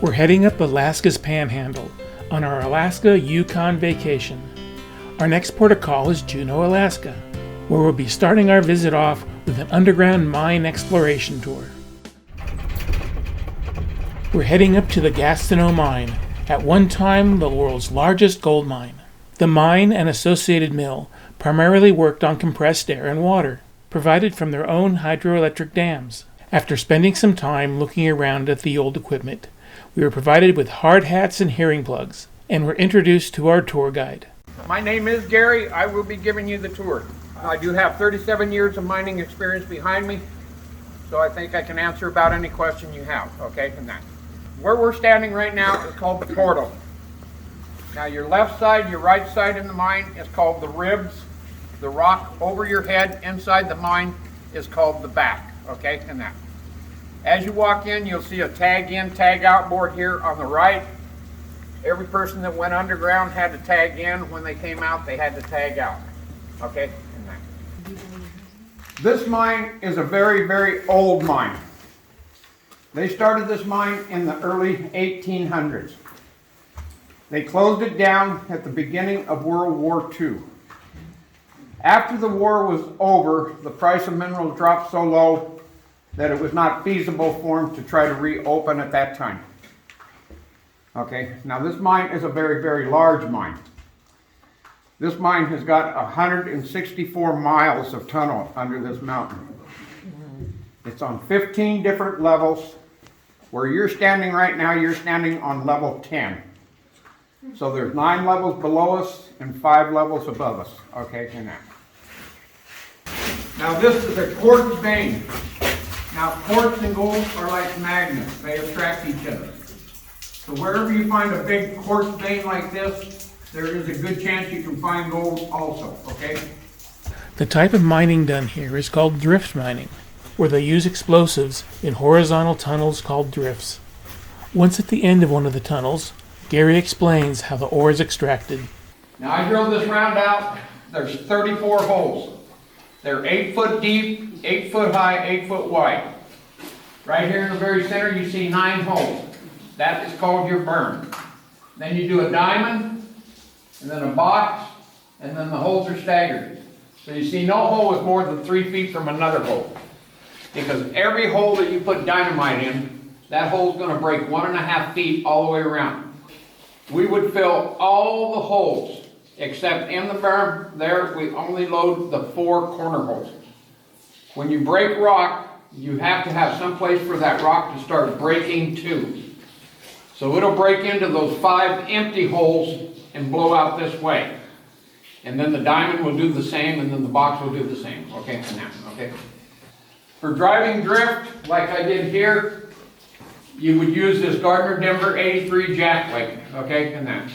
We're heading up Alaska's Panhandle on our Alaska Yukon vacation. Our next port of call is Juneau, Alaska, where we'll be starting our visit off with an underground mine exploration tour. We're heading up to the Gastineau mine, at one time the world's largest gold mine. The mine and associated mill primarily worked on compressed air and water, provided from their own hydroelectric dams. After spending some time looking around at the old equipment, we were provided with hard hats and hearing plugs, and were introduced to our tour guide. My name is Gary. I will be giving you the tour. I do have 37 years of mining experience behind me, so I think I can answer about any question you have, okay, from that. Where we're standing right now is called the portal. Now your left side, your right side in the mine is called the ribs. The rock over your head inside the mine is called the back, okay, and that. As you walk in, you'll see a tag in, tag out board here on the right. Every person that went underground had to tag in. When they came out, they had to tag out, okay, and that. This mine is a very, very old mine. They started this mine in the early 1800s. They closed it down at the beginning of World War II. After the war was over, the price of minerals dropped so low that it was not feasible for them to try to reopen at that time. Okay, now this mine is a very, very large mine. This mine has got 164 miles of tunnel under this mountain. It's on 15 different levels. Where you're standing right now, you're standing on level 10. So there's 9 levels below us and 5 levels above us. Okay, and that. Now this is a quartz vein. Now quartz and gold are like magnets. They attract each other. So wherever you find a big quartz vein like this, there is a good chance you can find gold also, okay? The type of mining done here is called drift mining, where they use explosives in horizontal tunnels called drifts. Once at the end of one of the tunnels, Gary explains how the ore is extracted. Now I drilled this round out. There's 34 holes. They're 8 foot deep, 8 foot high, 8 foot wide. Right here in the very center you see 9 holes. That is called your berm. Then you do a diamond, and then a box, and then the holes are staggered. So you see no hole is more than 3 feet from another hole. Because every hole that you put dynamite in, that hole's going to break 1.5 feet all the way around. We would fill all the holes, except in the berm there, we only load the 4 corner holes. When you break rock, you have to have some place for that rock to start breaking too. So it'll break into those 5 empty holes and blow out this way. And then the diamond will do the same, and then the box will do the same. Okay, for now, okay? For driving drift, like I did here, you would use this Gardner Denver 83 jackleg, okay, and that.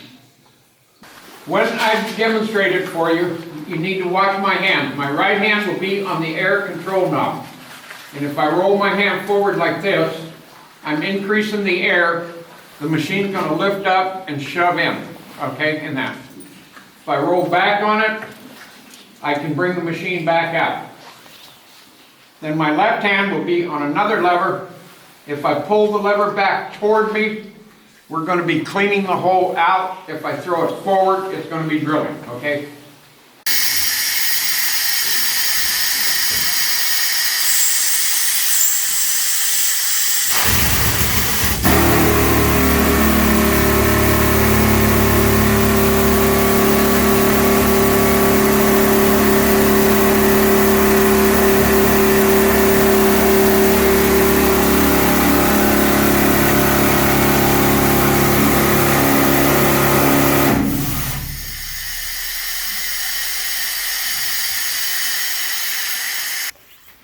When I demonstrate it for you, you need to watch my hand. My right hand will be on the air control knob. And if I roll my hand forward like this, I'm increasing the air. The machine's going to lift up and shove in, okay, and that. If I roll back on it, I can bring the machine back out. Then my left hand will be on another lever. If I pull the lever back toward me, we're going to be cleaning the hole out. If I throw it forward, it's going to be drilling, okay?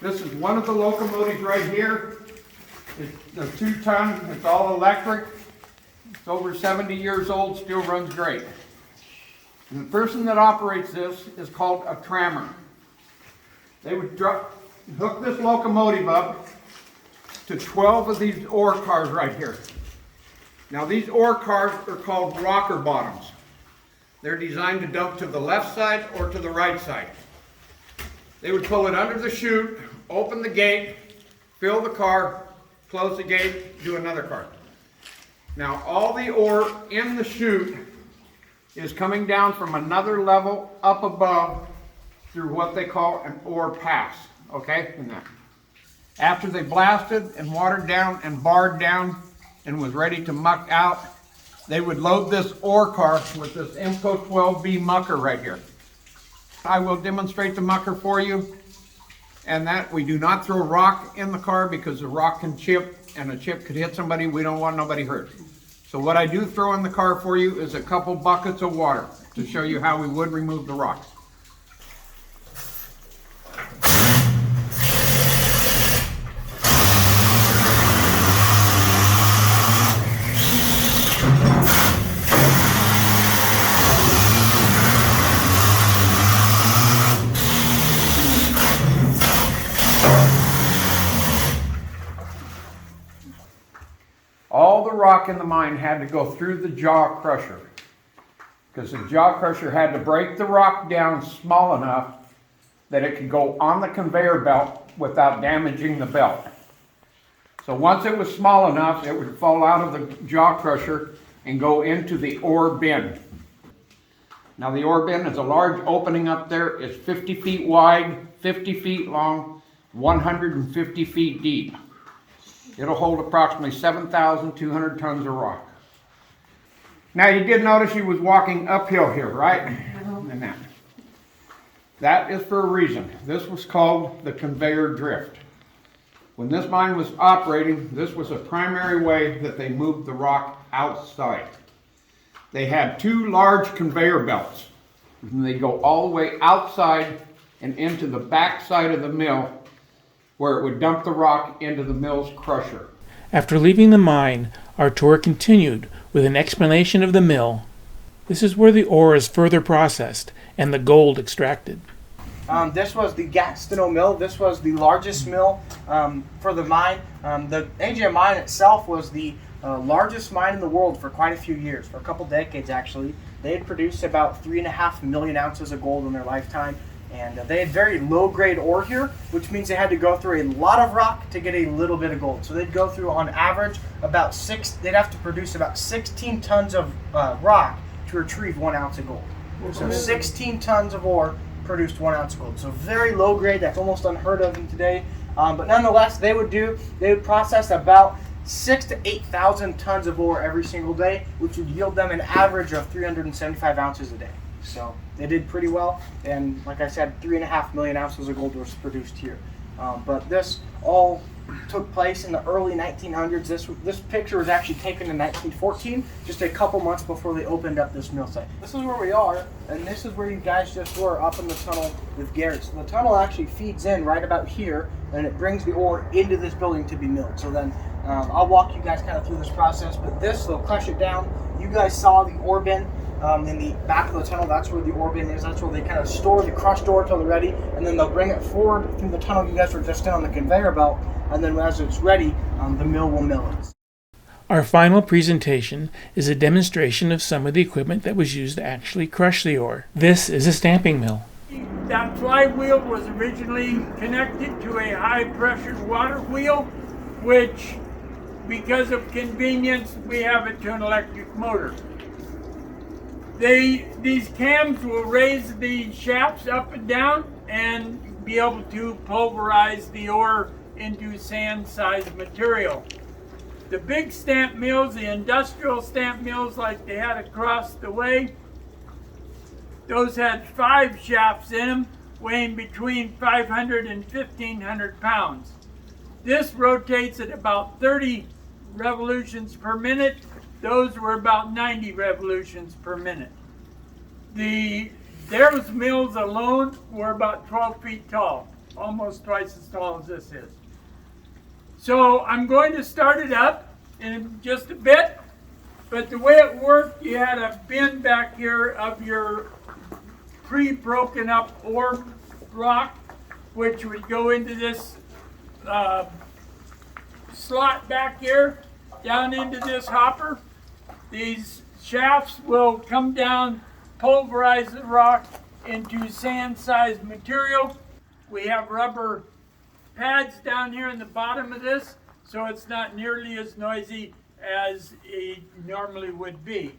This is one of the locomotives right here. It's a 2-ton, it's all electric. It's over 70 years old, still runs great. And the person that operates this is called a trammer. They would hook this locomotive up to 12 of these ore cars right here. Now these ore cars are called rocker bottoms. They're designed to dump to the left side or to the right side. They would pull it under the chute, open the gate, fill the car, close the gate, do another car. Now all the ore in the chute is coming down from another level up above through what they call an ore pass, okay? After they blasted and watered down and barred down and was ready to muck out, they would load this ore car with this IMCO 12B mucker right here. I will demonstrate the mucker for you, and that we do not throw rock in the car because the rock can chip and a chip could hit somebody. We don't want nobody hurt. So what I do throw in the car for you is a couple buckets of water to show you how we would remove the rocks. All the rock in the mine had to go through the jaw crusher because the jaw crusher had to break the rock down small enough that it could go on the conveyor belt without damaging the belt. So once it was small enough, it would fall out of the jaw crusher and go into the ore bin. Now the ore bin is a large opening up there. It's 50 feet wide, 50 feet long, 150 feet deep. It'll hold approximately 7,200 tons of rock. Now you did notice he was walking uphill here, right? And that is for a reason. This was called the conveyor drift. When this mine was operating, this was a primary way that they moved the rock outside. They had two large conveyor belts, and they go all the way outside and into the back side of the mill, where it would dump the rock into the mill's crusher. After leaving the mine, our tour continued with an explanation of the mill. This is where the ore is further processed and the gold extracted. This was the Gastineau Mill. This was the largest mill for the mine. The AGM mine itself was the largest mine in the world for quite a few years, for a couple decades actually. They had produced about 3.5 million ounces of gold in their lifetime. And they had very low-grade ore here, which means they had to go through a lot of rock to get a little bit of gold. So they'd go through, on average, they'd have to produce about 16 tons of rock to retrieve 1 ounce of gold. So 16 tons of ore produced 1 ounce of gold. So very low grade, that's almost unheard of in today. But nonetheless, they would process about 6,000 to 8,000 tons of ore every single day, which would yield them an average of 375 ounces a day. So they did pretty well, and like I said, 3.5 million ounces of gold was produced here. But this all took place in the early 1900s. This picture was actually taken in 1914, just a couple months before they opened up this mill site. This is where we are, and this is where you guys just were, up in the tunnel with Gary. So the tunnel actually feeds in right about here, and it brings the ore into this building to be milled. So then I'll walk you guys kind of through this process, but they'll crush it down. You guys saw the ore bin. In the back of the tunnel, that's where the ore bin is. That's where they kind of store the crushed ore until they're ready, and then they'll bring it forward through the tunnel you guys were just in on the conveyor belt, and then as it's ready, the mill will mill it. Our final presentation is a demonstration of some of the equipment that was used to actually crush the ore. This is a stamping mill. That flywheel was originally connected to a high-pressure water wheel, which, because of convenience, we have it to an electric motor. These cams will raise the shafts up and down and be able to pulverize the ore into sand-sized material. The big stamp mills, the industrial stamp mills like they had across the way, those had 5 shafts in them, weighing between 500 and 1,500 pounds. This rotates at about 30 revolutions per minute. Those were about 90 revolutions per minute. Those mills alone were about 12 feet tall, almost twice as tall as this is. So I'm going to start it up in just a bit, but the way it worked, you had a bin back here of your pre-broken up ore rock, which would go into this slot back here, down into this hopper. These shafts will come down, pulverize the rock into sand-sized material. We have rubber pads down here in the bottom of this, so it's not nearly as noisy as it normally would be.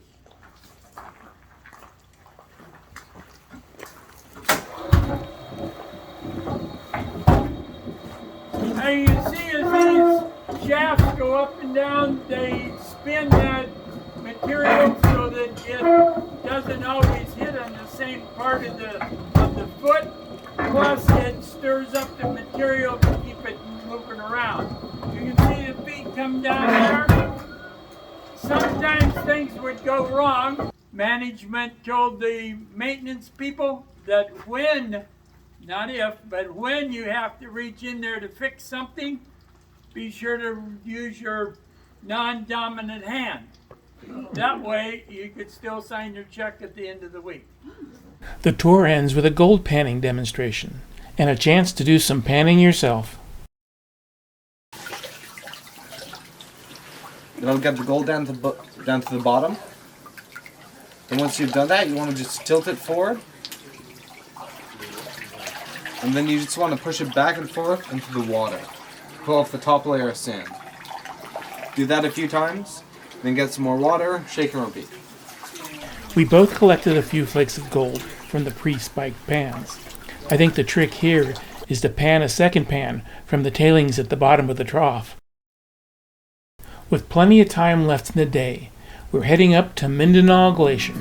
Now you see as these shafts go up and down, they spin that material so that it doesn't always hit on the same part of the foot. Plus it stirs up the material to keep it moving around. You can see the feet come down there. Sometimes things would go wrong. Management told the maintenance people that when, not if, but when you have to reach in there to fix something, be sure to use your non-dominant hand. That way you could still sign your check at the end of the week. The tour ends with a gold panning demonstration and a chance to do some panning yourself. That'll get the gold down to the bottom. And once you've done that, you want to just tilt it forward. And then you just want to push it back and forth into the water. Pull off the top layer of sand. Do that a few times, then get some more water, shake and repeat. We both collected a few flakes of gold from the pre-spiked pans. I think the trick here is to pan a second pan from the tailings at the bottom of the trough. With plenty of time left in the day, we're heading up to Mendenhall Glacier.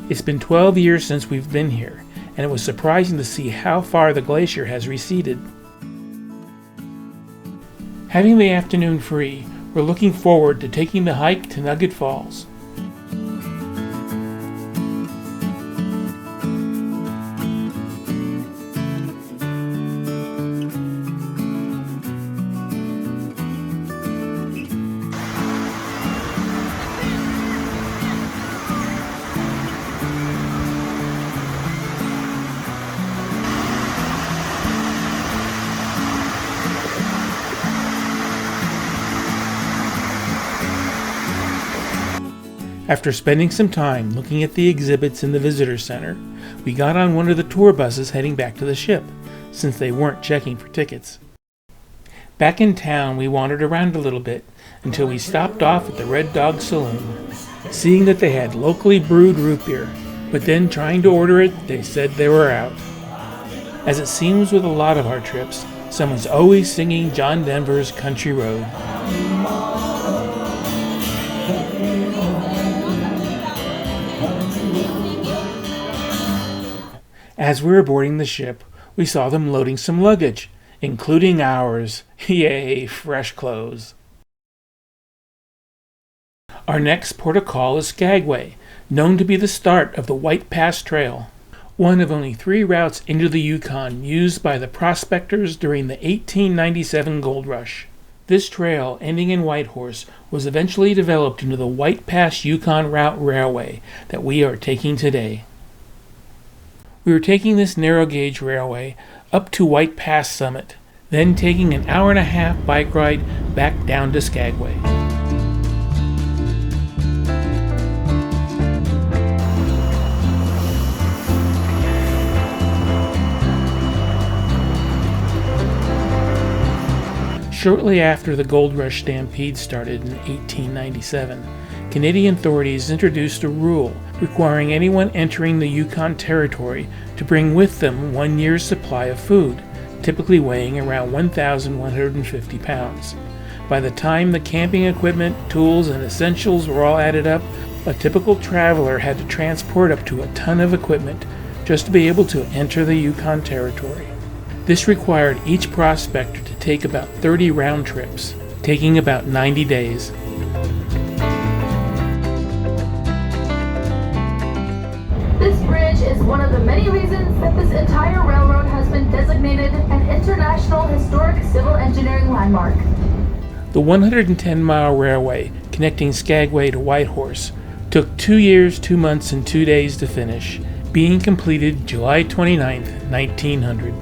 It's been 12 years since we've been here, and it was surprising to see how far the glacier has receded. Having the afternoon free, we're looking forward to taking the hike to Nugget Falls. After spending some time looking at the exhibits in the visitor center, we got on one of the tour buses heading back to the ship, since they weren't checking for tickets. Back in town, we wandered around a little bit until we stopped off at the Red Dog Saloon, seeing that they had locally brewed root beer, but then trying to order it, they said they were out. As it seems with a lot of our trips, someone's always singing John Denver's Country Road. As we were boarding the ship, we saw them loading some luggage, including ours. Yay, fresh clothes. Our next port of call is Skagway, known to be the start of the White Pass Trail, one of only 3 routes into the Yukon used by the prospectors during the 1897 gold rush. This trail, ending in Whitehorse, was eventually developed into the White Pass Yukon Route Railway that we are taking today. We were taking this narrow gauge railway up to White Pass summit, then taking an hour-and-a-half bike ride back down to Skagway. Shortly after the gold rush stampede started in 1897, Canadian authorities introduced a rule requiring anyone entering the Yukon Territory to bring with them 1 year's supply of food, typically weighing around 1,150 pounds. By the time the camping equipment, tools, and essentials were all added up, a typical traveler had to transport up to a ton of equipment just to be able to enter the Yukon Territory. This required each prospector to take about 30 round trips, taking about 90 days. This bridge is one of the many reasons that this entire railroad has been designated an International Historic Civil Engineering Landmark. The 110-mile railway connecting Skagway to Whitehorse took 2 years, 2 months, and 2 days to finish, being completed July 29, 1900.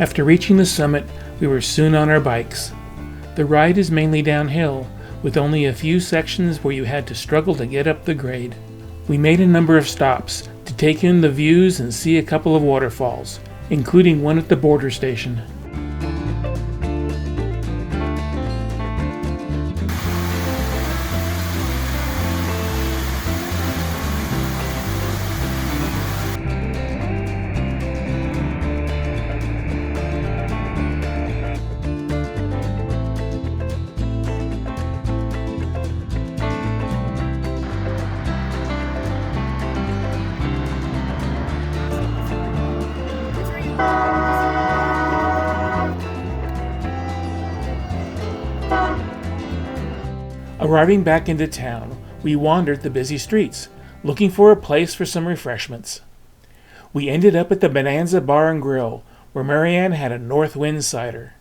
After reaching the summit, we were soon on our bikes. The ride is mainly downhill, with only a few sections where you had to struggle to get up the grade. We made a number of stops to take in the views and see a couple of waterfalls, including one at the border station. Arriving back into town, we wandered the busy streets, looking for a place for some refreshments. We ended up at the Bonanza Bar and Grill, where Marianne had a North Wind cider.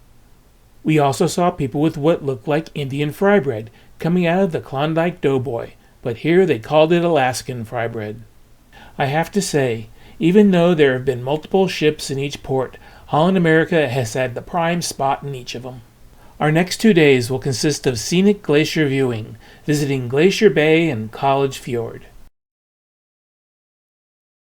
We also saw people with what looked like Indian fry bread coming out of the Klondike Doughboy, but here they called it Alaskan fry bread. I have to say, even though there have been multiple ships in each port, Holland America has had the prime spot in each of them. Our next 2 days will consist of scenic glacier viewing, visiting Glacier Bay and College Fjord.